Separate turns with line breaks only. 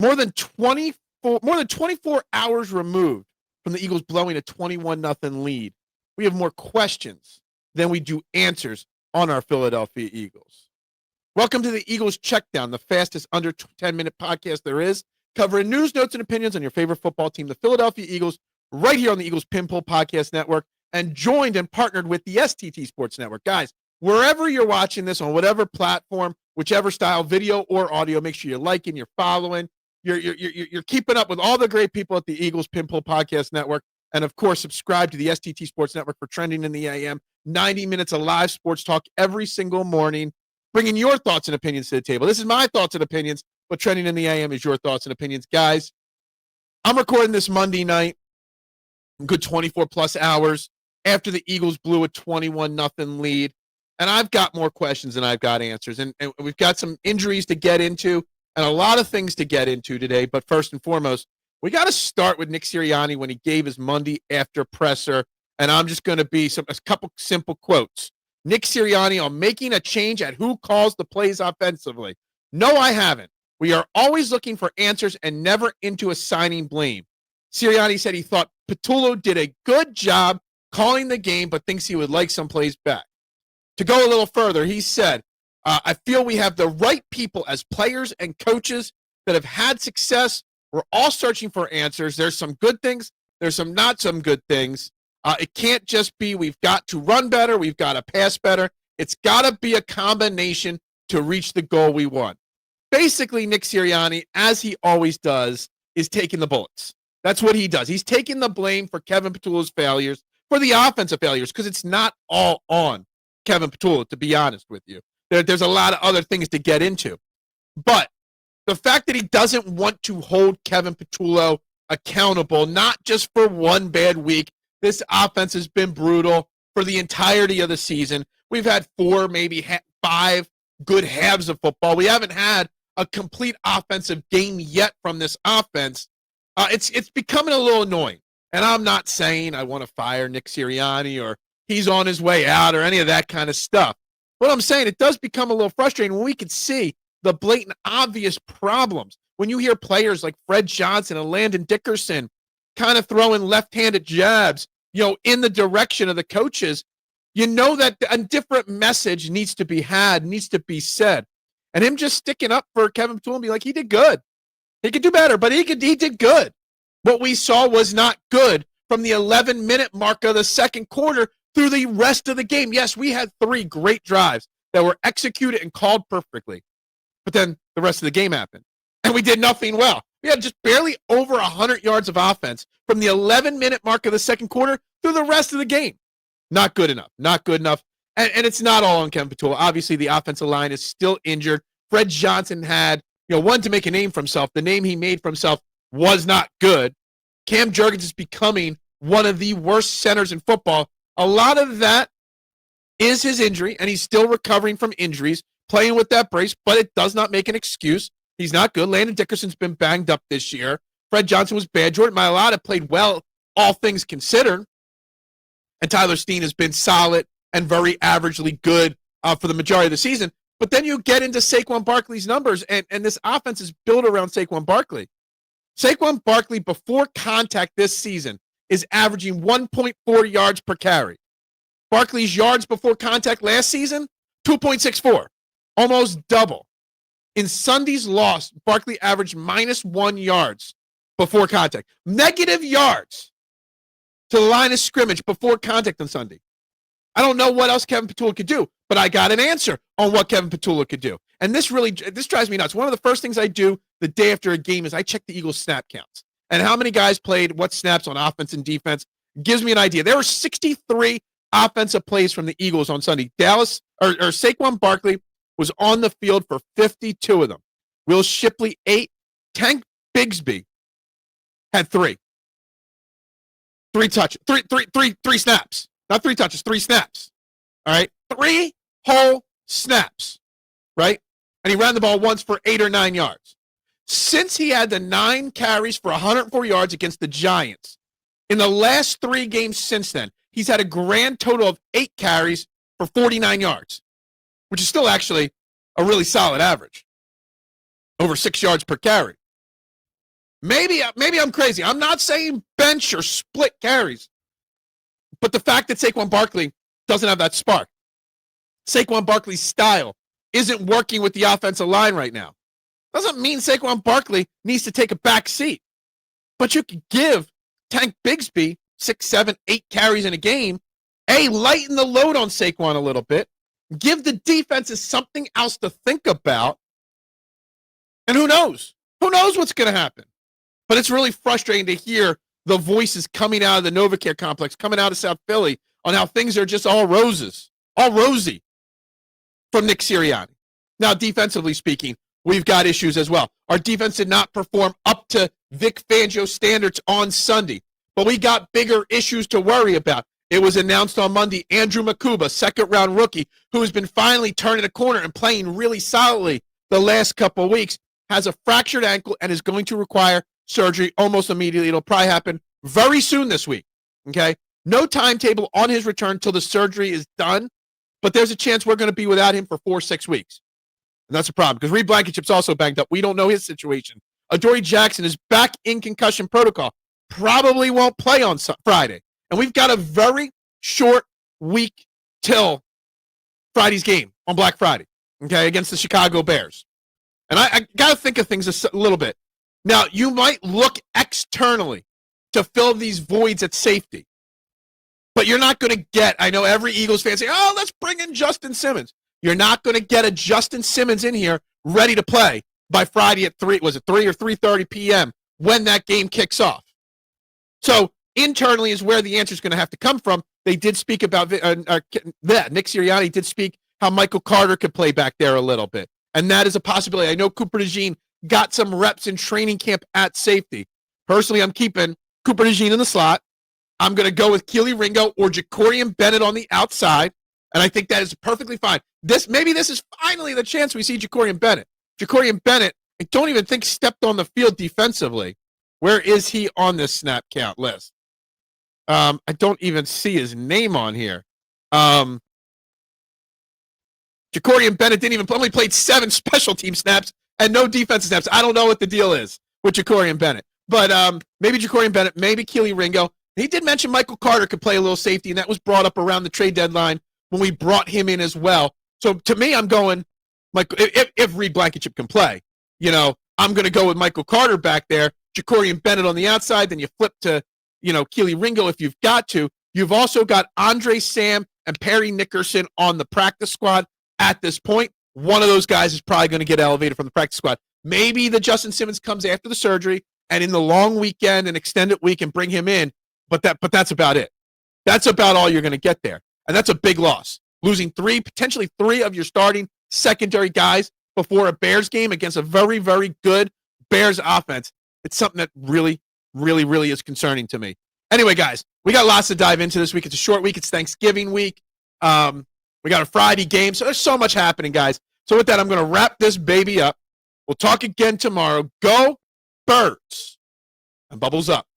More than 24 hours removed from the Eagles blowing a 21-0 lead, we have more questions than we do answers on our Philadelphia Eagles. Welcome to the Eagles Checkdown, the fastest under 10-minute podcast there is, covering news, notes, and opinions on your favorite football team, the Philadelphia Eagles, right here on the Eagles Pinpool Podcast Network, and joined and partnered with the STT Sports Network. Guys, wherever you're watching this, on whatever platform, whichever style, video or audio, make sure you're liking, you're following, you're keeping up with all the great people at the Eagles Pinpool Podcast Network. And, of course, subscribe to the STT Sports Network for Trending in the AM. 90 minutes of live sports talk every single morning, bringing your thoughts and opinions to the table. This is my thoughts and opinions, but Trending in the AM is your thoughts and opinions. Guys, I'm recording this Monday night, a good 24-plus hours after the Eagles blew a 21-0 lead. And I've got more questions than I've got answers. And we've got some injuries to get into and a lot of things to get into today. But first and foremost, we got to start with Nick Sirianni when he gave his Monday after presser. And I'm just going to be a couple simple quotes. Nick Sirianni on making a change at who calls the plays offensively. No, I haven't. We are always looking for answers and never into assigning blame. Sirianni said he thought Patullo did a good job calling the game, but thinks he would like some plays back. To go a little further, he said, I feel we have the right people as players and coaches that have had success. We're all searching for answers. There's some good things. There's some not some good things. It can't just be we've got to run better. We've got to pass better. It's got to be a combination to reach the goal we want. Basically, Nick Sirianni, as he always does, is taking the bullets. That's what he does. He's taking the blame for Kevin Patullo's failures, for the offensive failures, because it's not all on Kevin Patullo, to be honest with you. There's a lot of other things to get into. But the fact that he doesn't want to hold Kevin Patullo accountable, not just for one bad week. This offense has been brutal for the entirety of the season. We've had 4, maybe 5 good halves of football. We haven't had a complete offensive game yet from this offense. It's becoming a little annoying. And I'm not saying I want to fire Nick Sirianni or he's on his way out or any of that kind of stuff. What I'm saying, it does become a little frustrating when we can see the blatant, obvious problems. When you hear players like Fred Johnson and Landon Dickerson kind of throwing left-handed jabs, in the direction of the coaches, you know that a different message needs to be had, needs to be said. And him just sticking up for Kevin Patullo and be like, he did good. He could do better, but he did good. What we saw was not good from the 11-minute mark of the second quarter through the rest of the game. Yes, we had 3 great drives that were executed and called perfectly. But then the rest of the game happened, and we did nothing well. We had just barely over 100 yards of offense from the 11-minute mark of the second quarter through the rest of the game. Not good enough. Not good enough. And it's not all on Kevin Patullo. Obviously, the offensive line is still injured. Fred Johnson had, one to make a name for himself. The name he made for himself was not good. Cam Jurgens is becoming one of the worst centers in football. A lot of that is his injury, and he's still recovering from injuries, playing with that brace, but it does not make an excuse. He's not good. Landon Dickerson's been banged up this year. Fred Johnson was bad. Jordan Mailata played well, all things considered. And Tyler Steen has been solid and very averagely good for the majority of the season. But then you get into Saquon Barkley's numbers, and this offense is built around Saquon Barkley. Saquon Barkley, before contact this season, is averaging 1.4 yards per carry. Barkley's yards before contact last season, 2.64, almost double. In Sunday's loss, Barkley averaged -1 yards before contact. Negative yards to the line of scrimmage before contact on Sunday. I don't know what else Kevin Patullo could do, but I got an answer on what Kevin Patullo could do. And this drives me nuts. One of the first things I do the day after a game is I check the Eagles snap counts. And how many guys played, what snaps on offense and defense, gives me an idea. There were 63 offensive plays from the Eagles on Sunday. Saquon Barkley was on the field for 52 of them. Will Shipley, 8. Tank Bigsby had 3. 3 snaps. Not 3 touches, 3 snaps. All right? 3 whole snaps. Right? And he ran the ball once for 8 or 9 yards. Since he had the 9 carries for 104 yards against the Giants, in the last 3 games since then, he's had a grand total of 8 carries for 49 yards, which is still actually a really solid average. Over 6 yards per carry. Maybe I'm crazy. I'm not saying bench or split carries. But the fact that Saquon Barkley doesn't have that spark, Saquon Barkley's style isn't working with the offensive line right now, doesn't mean Saquon Barkley needs to take a back seat. But you can give Tank Bigsby 6, 7, 8 carries in a game. Lighten the load on Saquon a little bit. Give the defenses something else to think about. And who knows? Who knows what's going to happen? But it's really frustrating to hear the voices coming out of the NovaCare complex, coming out of South Philly, on how things are just all roses, all rosy from Nick Sirianni. Now, defensively speaking, we've got issues as well. Our defense did not perform up to Vic Fangio standards on Sunday, but we got bigger issues to worry about. It was announced on Monday, Andrew Makuba, second-round rookie, who has been finally turning a corner and playing really solidly the last couple of weeks, has a fractured ankle and is going to require surgery almost immediately. It'll probably happen very soon this week, okay? No timetable on his return until the surgery is done, but there's a chance we're going to be without him for 4-6 weeks. And that's a problem because Reed Blankenship's also banged up. We don't know his situation. Adoree Jackson is back in concussion protocol. Probably won't play on Friday. And we've got a very short week till Friday's game on Black Friday, okay, against the Chicago Bears. And I got to think of things a little bit. Now, you might look externally to fill these voids at safety, but you're not going to get, I know every Eagles fan say, oh, let's bring in Justin Simmons. You're not going to get a Justin Simmons in here ready to play by Friday at 3 or 3:30 p.m. when that game kicks off. So internally is where the answer is going to have to come from. They did speak about, Nick Sirianni did speak how Michael Carter could play back there a little bit. And that is a possibility. I know Cooper Dejean got some reps in training camp at safety. Personally, I'm keeping Cooper Dejean in the slot. I'm going to go with Keely Ringo or Jacorian Bennett on the outside. And I think that is perfectly fine. Maybe this is finally the chance we see Jacorian Bennett. Jacorian Bennett, I don't even think stepped on the field defensively. Where is he on this snap count list? I don't even see his name on here. Jacorian Bennett didn't even play, only played 7 special team snaps and no defensive snaps. I don't know what the deal is with Jacorian Bennett. But maybe Jacorian Bennett, maybe Keely Ringo. He did mention Michael Carter could play a little safety, and that was brought up around the trade deadline when we brought him in as well. So to me, I'm going, if Reed Blankenship can play, I'm going to go with Michael Carter back there, Jacorian Bennett on the outside, then you flip to, Keely Ringo if you've got to. You've also got Andre Sam and Perry Nickerson on the practice squad at this point. One of those guys is probably going to get elevated from the practice squad. Maybe the Justin Simmons comes after the surgery and in the long weekend and extended week and bring him in, but that's about it. That's about all you're going to get there. And that's a big loss. Losing potentially three of your starting secondary guys before a Bears game against a very, very good Bears offense. It's something that really, really, really is concerning to me. Anyway, guys, we got lots to dive into this week. It's a short week. It's Thanksgiving week. We got a Friday game. So there's so much happening, guys. So with that, I'm going to wrap this baby up. We'll talk again tomorrow. Go Birds and bubbles up.